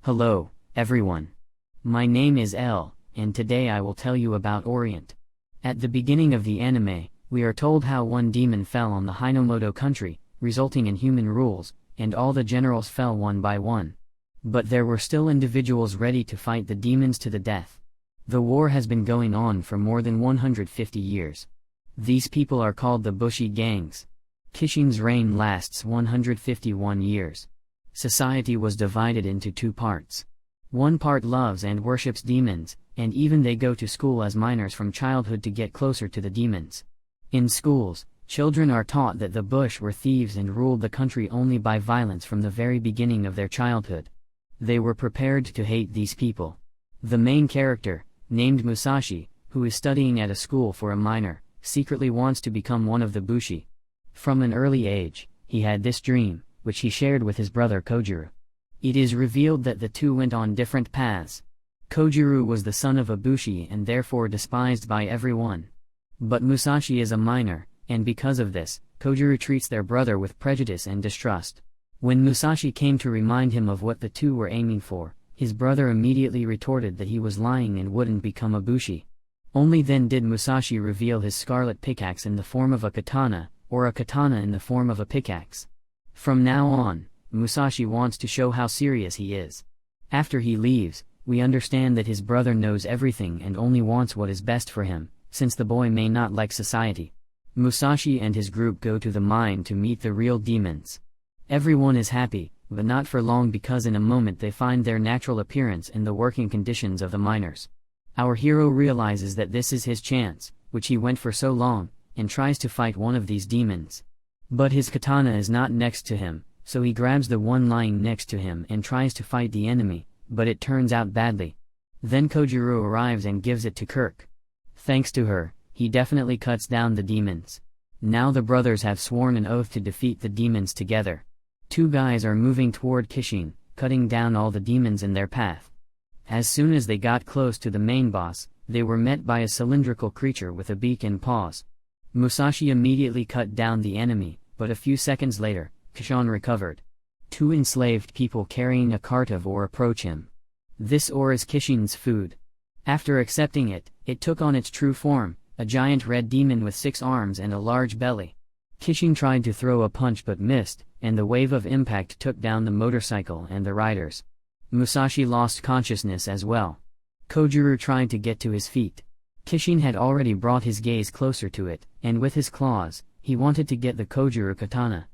Hello, everyone. My name is L, and today I will tell you about Orient. At the beginning of the anime, we are told how one demon fell on the Hinomoto country, resulting in human rules, and all the generals fell one by one. But there were still individuals ready to fight the demons to the death. The war has been going on for more than 150 years. These people are called the Bushi gangs. Kishin's reign lasts 151 years. Society was divided into two parts. One part loves and worships demons, and even they go to school as minors from childhood to get closer to the demons. In schools, children are taught that the Bush were thieves and ruled the country only by violence from the very beginning of their childhood. They were prepared to hate these people. The main character, named Musashi, who is studying at a school for a minor, secretly wants to become one of the Bushi. From an early age, he had this dream, which he shared with his brother Kojiro. It is revealed that the two went on different paths. Kojiro was the son of a Bushi and therefore despised by everyone. But Musashi is a minor, and because of this, Kojiro treats their brother with prejudice and distrust. When Musashi came to remind him of what the two were aiming for, his brother immediately retorted that he was lying and wouldn't become a Bushi. Only then did Musashi reveal his scarlet pickaxe in the form of a katana, or a katana in the form of a pickaxe. From now on, Musashi wants to show how serious he is. After he leaves, we understand that his brother knows everything and only wants what is best for him, since the boy may not like society. Musashi and his group go to the mine to meet the real demons. Everyone is happy, but not for long, because in a moment they find their natural appearance and the working conditions of the miners. Our hero realizes that this is his chance, which he went for so long, and tries to fight one of these demons. But his katana is not next to him, so he grabs the one lying next to him and tries to fight the enemy, but it turns out badly. Then Kojiro arrives and gives it to Kirk. Thanks to her, he definitely cuts down the demons. Now the brothers have sworn an oath to defeat the demons together. Two guys are moving toward Kishin, cutting down all the demons in their path. As soon as they got close to the main boss, they were met by a cylindrical creature with a beak and paws. Musashi immediately cut down the enemy, but a few seconds later, Kishin recovered. Two enslaved people carrying a cart of ore approach him. This ore is Kishin's food. After accepting it, it took on its true form, a giant red demon with 6 arms and a large belly. Kishin tried to throw a punch but missed, and the wave of impact took down the motorcycle and the riders. Musashi lost consciousness as well. Kojiro tried to get to his feet. Kishin had already brought his gaze closer to it, and with his claws, he wanted to get the Kojiro katana.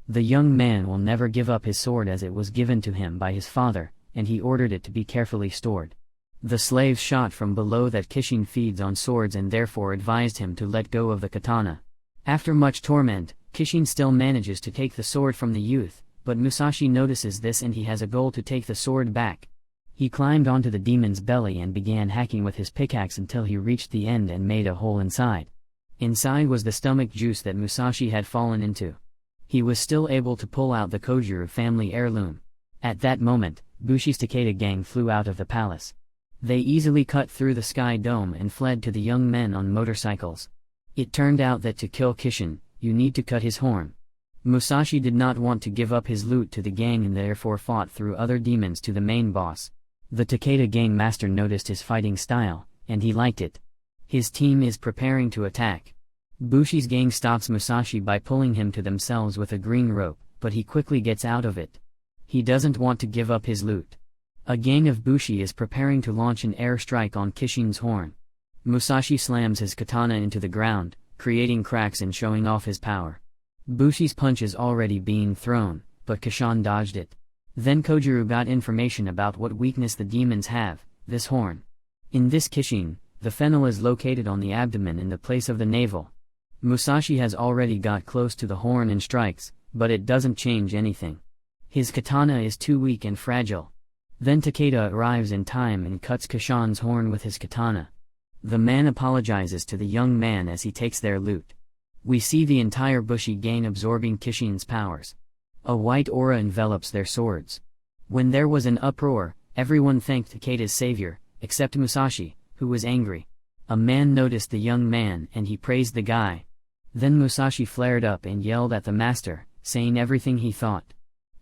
The young man will never give up his sword as it was given to him by his father, and he ordered it to be carefully stored. The slaves shot from below that Kishin feeds on swords and therefore advised him to let go of the katana. After much torment, Kishin still manages to take the sword from the youth, but Musashi notices this and he has a goal to take the sword back. He climbed onto the demon's belly and began hacking with his pickaxe until he reached the end and made a hole inside. Inside was the stomach juice that Musashi had fallen into. He was still able to pull out the Kojiro family heirloom. At that moment, Bushi's Takeda gang flew out of the palace. They easily cut through the sky dome and fled to the young men on motorcycles. It turned out that to kill Kishin, you need to cut his horn. Musashi did not want to give up his loot to the gang and therefore fought through other demons to the main boss. The Takeda gang master noticed his fighting style, and he liked it. His team is preparing to attack. Bushi's gang stops Musashi by pulling him to themselves with a green rope, but he quickly gets out of it. He doesn't want to give up his loot. A gang of Bushi is preparing to launch an airstrike on Kishin's horn. Musashi slams his katana into the ground, creating cracks and showing off his power. Bushi's punch is already being thrown, but Kishin dodged it. Then Kojiro got information about what weakness the demons have, this horn. In this Kishin, the fennel is located on the abdomen in the place of the navel. Musashi has already got close to the horn and strikes, but it doesn't change anything. His katana is too weak and fragile. Then Takeda arrives in time and cuts Kishin's horn with his katana. The man apologizes to the young man as he takes their loot. We see the entire Bushi gang absorbing Kishin's powers. A white aura envelops their swords. When there was an uproar, everyone thanked Takeda's savior, except Musashi, who was angry. A man noticed the young man and he praised the guy. Then Musashi flared up and yelled at the master, saying everything he thought.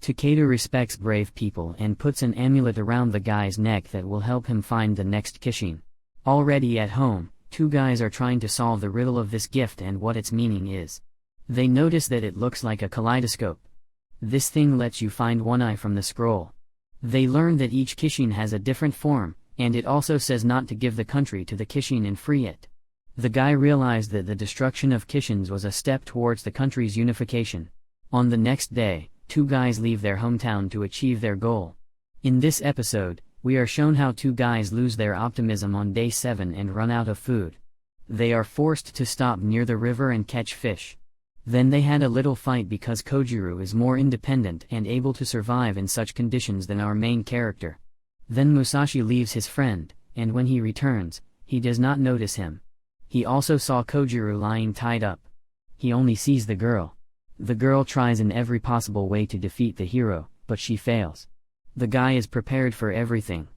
Takeda respects brave people and puts an amulet around the guy's neck that will help him find the next Kishin. Already at home, two guys are trying to solve the riddle of this gift and what its meaning is. They notice that it looks like a kaleidoscope. This thing lets you find one eye from the scroll. They learn that each Kishin has a different form, and it also says not to give the country to the Kishin and free it. The guy realized that the destruction of Kishins was a step towards the country's unification. On the next day, two guys leave their hometown to achieve their goal. In this episode, we are shown how two guys lose their optimism on day 7 and run out of food. They are forced to stop near the river and catch fish. Then they had a little fight because Kojiro is more independent and able to survive in such conditions than our main character. Then Musashi leaves his friend, and when he returns, he does not notice him. He also saw Kojiro lying tied up. He only sees the girl. The girl tries in every possible way to defeat the hero, but she fails. The guy is prepared for everything.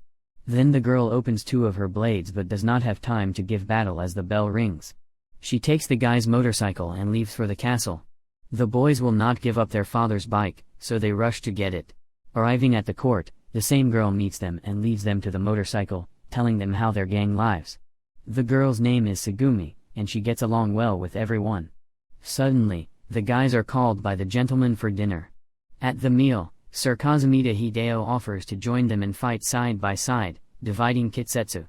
Then the girl opens 2 of her blades but does not have time to give battle as the bell rings. She takes the guy's motorcycle and leaves for the castle. The boys will not give up their father's bike, so they rush to get it. Arriving at the court, the same girl meets them and leads them to the motorcycle, telling them how their gang lives. The girl's name is Tsugumi, and she gets along well with everyone. Suddenly, the guys are called by the gentleman for dinner. At the meal, Sir Kazumida Hideo offers to join them and fight side by side, dividing Kitsetsu.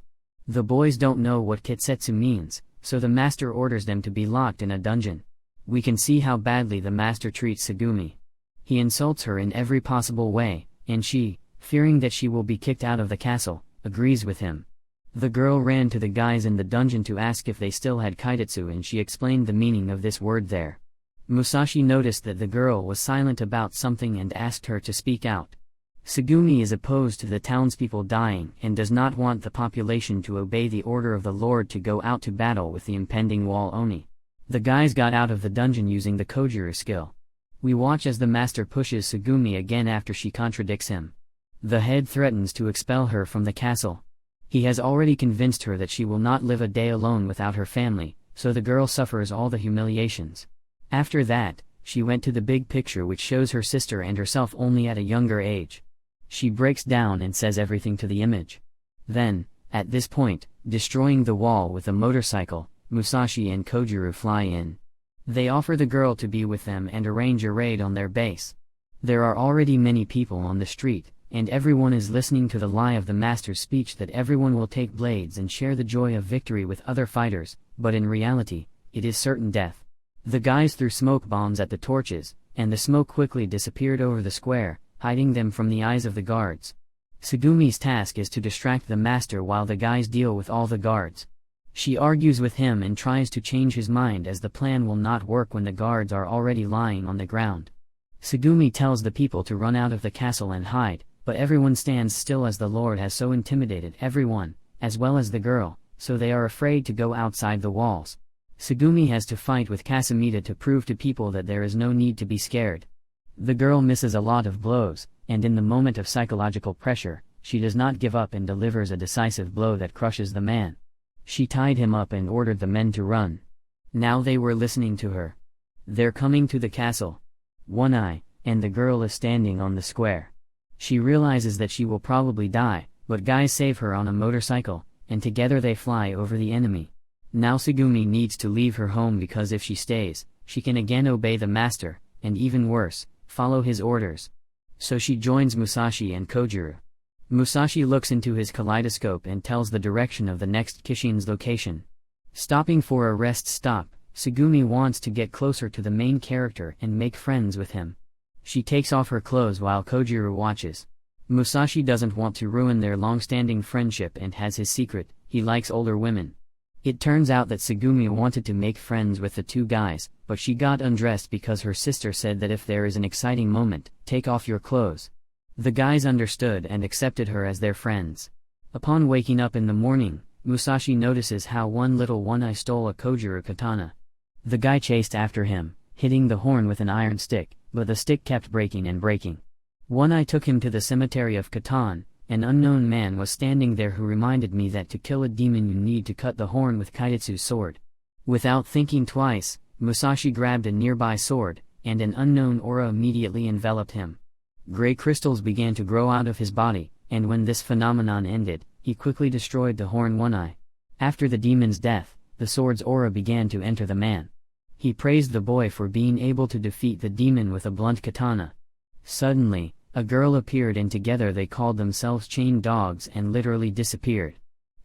The boys don't know what Kitsetsu means, so the master orders them to be locked in a dungeon. We can see how badly the master treats Tsugumi. He insults her in every possible way, and she, fearing that she will be kicked out of the castle, agrees with him. The girl ran to the guys in the dungeon to ask if they still had kaitetsu, and she explained the meaning of this word there. Musashi noticed that the girl was silent about something and asked her to speak out. Tsugumi is opposed to the townspeople dying and does not want the population to obey the order of the Lord to go out to battle with the impending wall Oni. The guys got out of the dungeon using the Kojiro skill. We watch as the master pushes Tsugumi again after she contradicts him. The head threatens to expel her from the castle. He has already convinced her that she will not live a day alone without her family, so the girl suffers all the humiliations. After that, she went to the big picture which shows her sister and herself only at a younger age. She breaks down and says everything to the image. Then, at this point, destroying the wall with a motorcycle, Musashi and Kojiro fly in. They offer the girl to be with them and arrange a raid on their base. There are already many people on the street, and everyone is listening to the lie of the master's speech that everyone will take blades and share the joy of victory with other fighters, but in reality, it is certain death. The guys threw smoke bombs at the torches, and the smoke quickly disappeared over the square, hiding them from the eyes of the guards. Tsugumi's task is to distract the master while the guys deal with all the guards. She argues with him and tries to change his mind as the plan will not work when the guards are already lying on the ground. Tsugumi tells the people to run out of the castle and hide, but everyone stands still as the Lord has so intimidated everyone, as well as the girl, so they are afraid to go outside the walls. Tsugumi has to fight with Kasumida to prove to people that there is no need to be scared. The girl misses a lot of blows, and in the moment of psychological pressure, she does not give up and delivers a decisive blow that crushes the man. She tied him up and ordered the men to run. Now they were listening to her. They're coming to the castle. One eye, and the girl is standing on the square. She realizes that she will probably die, but guys save her on a motorcycle, and together they fly over the enemy. Now Tsugumi needs to leave her home because if she stays, she can again obey the master, and even worse, follow his orders. So she joins Musashi and Kojiro. Musashi looks into his kaleidoscope and tells the direction of the next Kishin's location. Stopping for a rest stop, Tsugumi wants to get closer to the main character and make friends with him. She takes off her clothes while Kojiro watches. Musashi doesn't want to ruin their long-standing friendship and has his secret: he likes older women. It turns out that Tsugumi wanted to make friends with the two guys, but she got undressed because her sister said that if there is an exciting moment, take off your clothes. The guys understood and accepted her as their friends. Upon waking up in the morning, Musashi notices how one little one-eye stole a Kojiro katana. The guy chased after him, hitting the horn with an iron stick, but the stick kept breaking and breaking. One-eye took him to the cemetery of Katan. An unknown man was standing there who reminded me that to kill a demon you need to cut the horn with Kaitetsu's sword. Without thinking twice, Musashi grabbed a nearby sword, and an unknown aura immediately enveloped him. Gray crystals began to grow out of his body, and when this phenomenon ended, he quickly destroyed the Horn One Eye. After the demon's death, the sword's aura began to enter the man. He praised the boy for being able to defeat the demon with a blunt katana. Suddenly, a girl appeared and together they called themselves Chained Dogs and literally disappeared.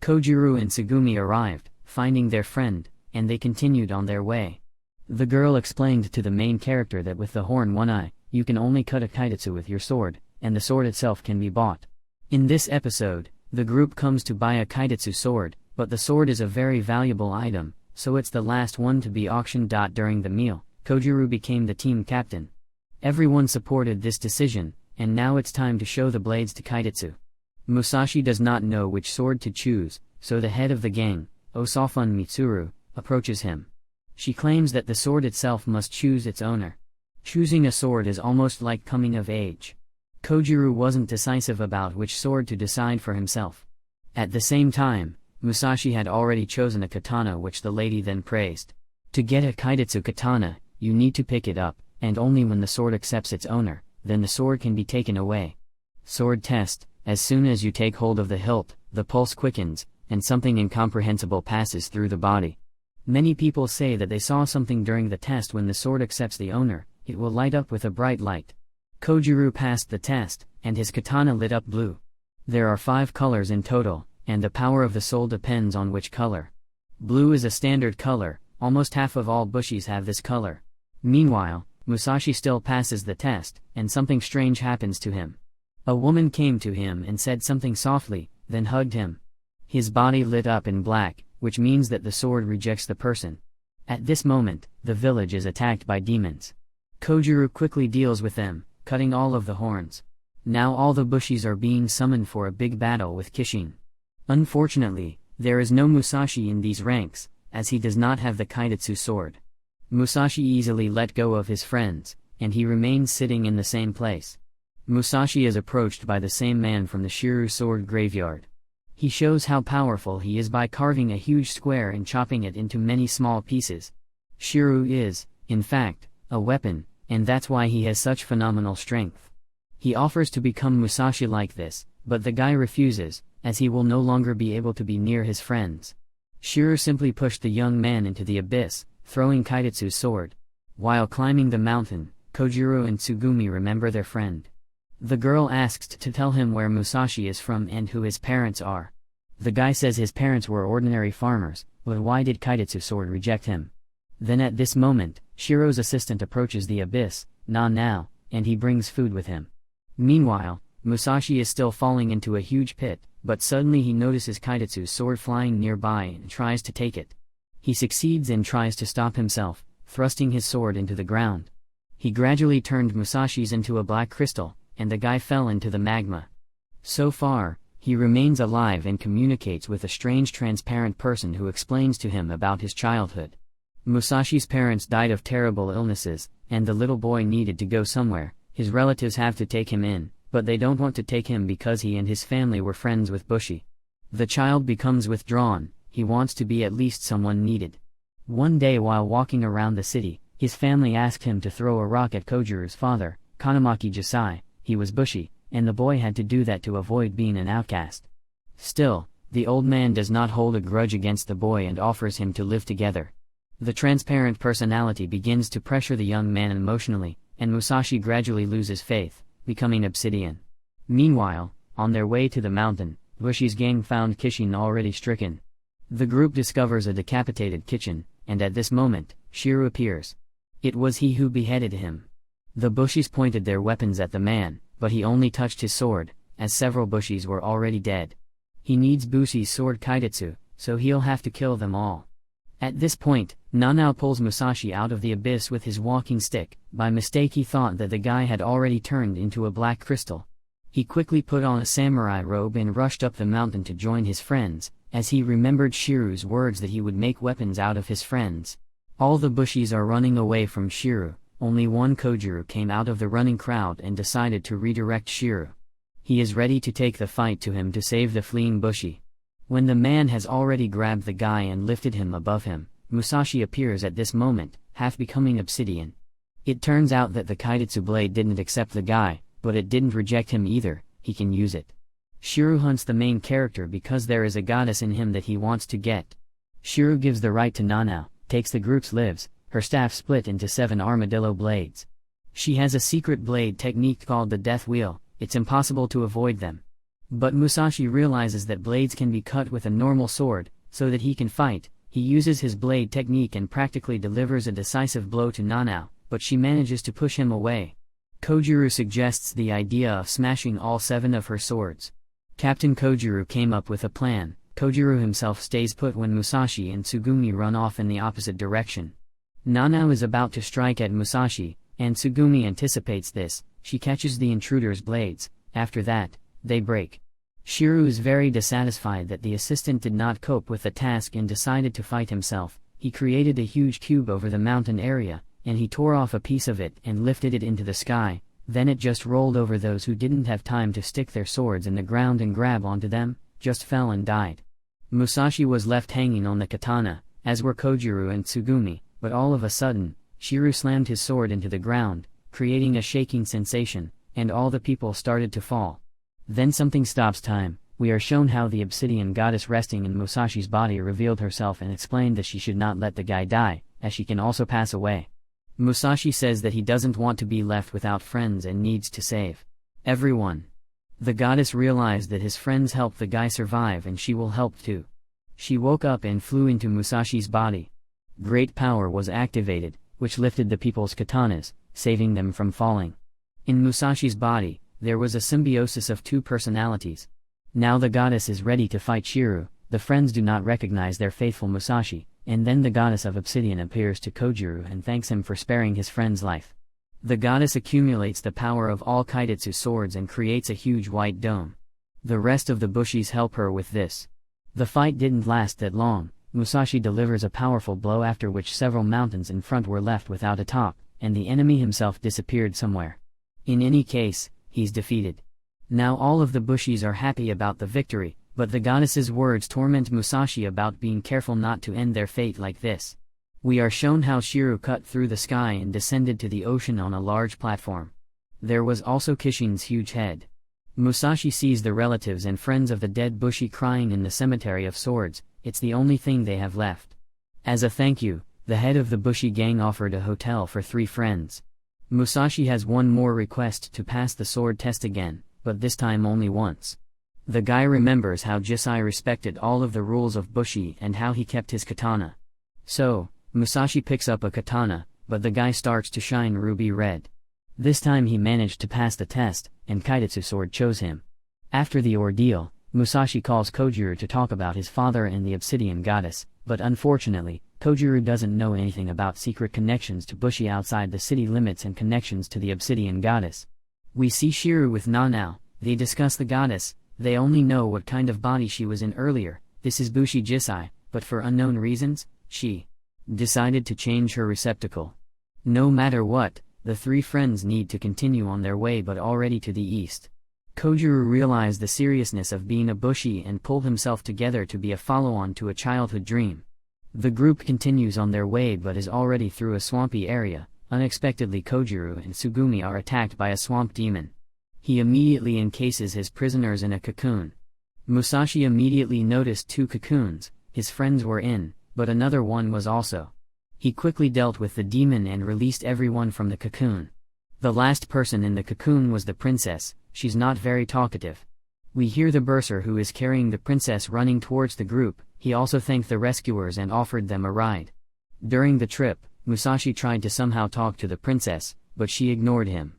Kojiro and Tsugumi arrived, finding their friend, and they continued on their way. The girl explained to the main character that with the Horn One Eye, you can only cut a kaitetsu with your sword, and the sword itself can be bought. In this episode, the group comes to buy a kaitetsu sword, but the sword is a very valuable item, so it's the last one to be auctioned. During the meal, Kojiro became the team captain. Everyone supported this decision, and now it's time to show the blades to kaitetsu. Musashi does not know which sword to choose, so the head of the gang, Osafun Mitsuru, approaches him. She claims that the sword itself must choose its owner. Choosing a sword is almost like coming of age. Kojiro wasn't decisive about which sword to decide for himself. At the same time, Musashi had already chosen a katana which the lady then praised. To get a kaitetsu katana, you need to pick it up, and only when the sword accepts its owner, then the sword can be taken away. Sword test: as soon as you take hold of the hilt, the pulse quickens, and something incomprehensible passes through the body. Many people say that they saw something during the test. When the sword accepts the owner, it will light up with a bright light. Kojiro passed the test, and his katana lit up blue. There are 5 colors in total, and the power of the soul depends on which color. Blue is a standard color, almost half of all bushis have this color. Meanwhile, Musashi still passes the test, and something strange happens to him. A woman came to him and said something softly, then hugged him. His body lit up in black, which means that the sword rejects the person. At this moment, the village is attacked by demons. Kojiro quickly deals with them, cutting all of the horns. Now all the bushis are being summoned for a big battle with Kishin. Unfortunately, there is no Musashi in these ranks, as he does not have the kaitetsu sword. Musashi easily let go of his friends, and he remains sitting in the same place. Musashi is approached by the same man from the Shiru sword graveyard. He shows how powerful he is by carving a huge square and chopping it into many small pieces. Shiru is, in fact, a weapon, and that's why he has such phenomenal strength. He offers to become Musashi like this, but the guy refuses, as he will no longer be able to be near his friends. Shiru simply pushed the young man into the abyss, throwing Kaitetsu's sword. While climbing the mountain, Kojiro and Tsugumi remember their friend. The girl asks to tell him where Musashi is from and who his parents are. The guy says his parents were ordinary farmers, but why did Kaitetsu's sword reject him? Then at this moment, Shiro's assistant approaches the abyss, now, and he brings food with him. Meanwhile, Musashi is still falling into a huge pit, but suddenly he notices Kaitetsu's sword flying nearby and tries to take it. He succeeds and tries to stop himself, thrusting his sword into the ground. He gradually turned Musashi's into a black crystal, and the guy fell into the magma. So far, he remains alive and communicates with a strange transparent person who explains to him about his childhood. Musashi's parents died of terrible illnesses, and the little boy needed to go somewhere. His relatives have to take him in, but they don't want to take him because he and his family were friends with Bushi. The child becomes withdrawn, he wants to be at least someone needed. One day while walking around the city, his family asked him to throw a rock at Kojiru's father, Kanamaki Josai. He was Bushi, and the boy had to do that to avoid being an outcast. Still, the old man does not hold a grudge against the boy and offers him to live together. The transparent personality begins to pressure the young man emotionally, and Musashi gradually loses faith, becoming obsidian. Meanwhile, on their way to the mountain, Bushi's gang found Kishin already stricken. The group discovers a decapitated Kishin, and at this moment, Shiru appears. It was he who beheaded him. The Bushis pointed their weapons at the man, but he only touched his sword, as several Bushis were already dead. He needs Bushi's sword Kaitetsu, so he'll have to kill them all. At this point, Nanao pulls Musashi out of the abyss with his walking stick. By mistake he thought that the guy had already turned into a black crystal. He quickly put on a samurai robe and rushed up the mountain to join his friends, as he remembered Shiru's words that he would make weapons out of his friends. All the Bushis are running away from Shiru, only one Kojiro came out of the running crowd and decided to redirect Shiru. He is ready to take the fight to him to save the fleeing Bushi. When the man has already grabbed the guy and lifted him above him, Musashi appears at this moment, half becoming obsidian. It turns out that the Kaitetsu blade didn't accept the guy, but it didn't reject him either, he can use it. Shiro hunts the main character because there is a goddess in him that he wants to get. Shiro gives the right to Nanao, takes the group's lives, her staff split into 7 armadillo blades. She has a secret blade technique called the Death Wheel, it's impossible to avoid them. But Musashi realizes that blades can be cut with a normal sword, so that he can fight. He uses his blade technique and practically delivers a decisive blow to Nanao, but she manages to push him away. Kojiro suggests the idea of smashing all 7 of her swords. Captain Kojiro came up with a plan. Kojiro himself stays put when Musashi and Tsugumi run off in the opposite direction. Nanao is about to strike at Musashi, and Tsugumi anticipates this. She catches the intruder's blades. After that, they break. Shiro is very dissatisfied that the assistant did not cope with the task and decided to fight himself. He created a huge cube over the mountain area, and he tore off a piece of it and lifted it into the sky. Then it just rolled over. Those who didn't have time to stick their swords in the ground and grab onto them, just fell and died. Musashi was left hanging on the katana, as were Kojiro and Tsugumi, but all of a sudden, Shiro slammed his sword into the ground, creating a shaking sensation, and all the people started to fall. Then something stops time. We are shown how the obsidian goddess resting in Musashi's body revealed herself and explained that she should not let the guy die, as she can also pass away. Musashi says that he doesn't want to be left without friends and needs to save everyone. The goddess realized that his friends helped the guy survive and she will help too. She woke up and flew into Musashi's body. Great power was activated, which lifted the people's katanas, saving them from falling. In Musashi's body, there was a symbiosis of 2 personalities. Now the goddess is ready to fight Shiro. The friends do not recognize their faithful Musashi, and then the goddess of obsidian appears to Kojiro and thanks him for sparing his friend's life. The goddess accumulates the power of all Kaidetsu swords and creates a huge white dome. The rest of the Bushis help her with this. The fight didn't last that long. Musashi delivers a powerful blow, after which several mountains in front were left without a top, and the enemy himself disappeared somewhere. In any case, he's defeated. Now all of the Bushis are happy about the victory, but the goddess's words torment Musashi about being careful not to end their fate like this. We are shown how Shiro cut through the sky and descended to the ocean on a large platform. There was also Kishin's huge head. Musashi sees the relatives and friends of the dead Bushi crying in the cemetery of swords. It's the only thing they have left. As a thank you, the head of the Bushi gang offered a hotel for 3 friends. Musashi has one more request to pass the sword test again, but this time only once. The guy remembers how Jisai respected all of the rules of Bushi and how he kept his katana. So, Musashi picks up a katana, but the guy starts to shine ruby red. This time he managed to pass the test, and Kaidetsu sword chose him. After the ordeal, Musashi calls Kojiro to talk about his father and the obsidian goddess, but unfortunately, Kojiro doesn't know anything about secret connections to Bushi outside the city limits and connections to the obsidian goddess. We see Shiro with Nanao. They discuss the goddess. They only know what kind of body she was in earlier. This is Bushi Jisai, but for unknown reasons, she decided to change her receptacle. No matter what, the 3 friends need to continue on their way, but already to the east. Kojiro realized the seriousness of being a Bushi and pulled himself together to be a follow-on to a childhood dream. The group continues on their way but is already through a swampy area. Unexpectedly, Kojiro and Tsugumi are attacked by a swamp demon. He immediately encases his prisoners in a cocoon. Musashi immediately noticed 2 cocoons his friends were in, but another one was also. He quickly dealt with the demon and released everyone from the cocoon. The last person in the cocoon was the princess. She's not very talkative. We hear the bursar who is carrying the princess running towards the group. He also thanked the rescuers and offered them a ride. During the trip, Musashi tried to somehow talk to the princess, but she ignored him.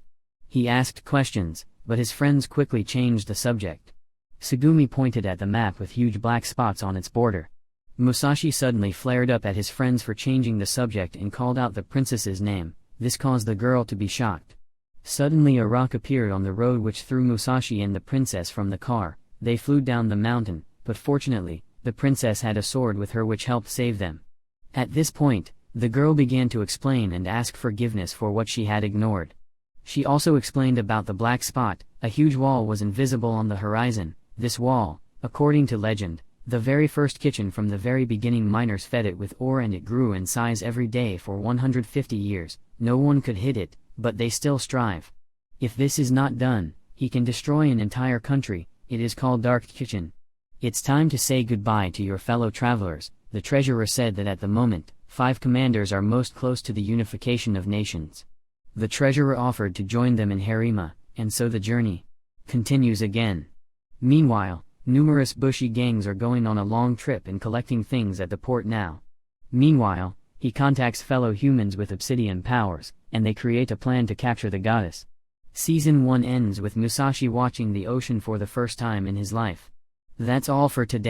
He asked questions, but his friends quickly changed the subject. Tsugumi pointed at the map with huge black spots on its border. Musashi suddenly flared up at his friends for changing the subject and called out the princess's name. This caused the girl to be shocked. Suddenly a rock appeared on the road which threw Musashi and the princess from the car. They flew down the mountain, but fortunately, the princess had a sword with her which helped save them. At this point, the girl began to explain and ask forgiveness for what she had ignored. She also explained about the black spot. A huge wall was invisible on the horizon. This wall, according to legend, the very first kitchen from the very beginning, miners fed it with ore and it grew in size every day for 150 years. No one could hit it, but they still strive. If this is not done, he can destroy an entire country. It is called Dark Kitchen. It's time to say goodbye to your fellow travelers. The treasurer said that at the moment, 5 commanders are most close to the unification of nations. The treasurer offered to join them in Harima, and so the journey continues again. Meanwhile, numerous bushy gangs are going on a long trip and collecting things at the port now. Meanwhile, he contacts fellow humans with obsidian powers, and they create a plan to capture the goddess. Season 1 ends with Musashi watching the ocean for the first time in his life. That's all for today.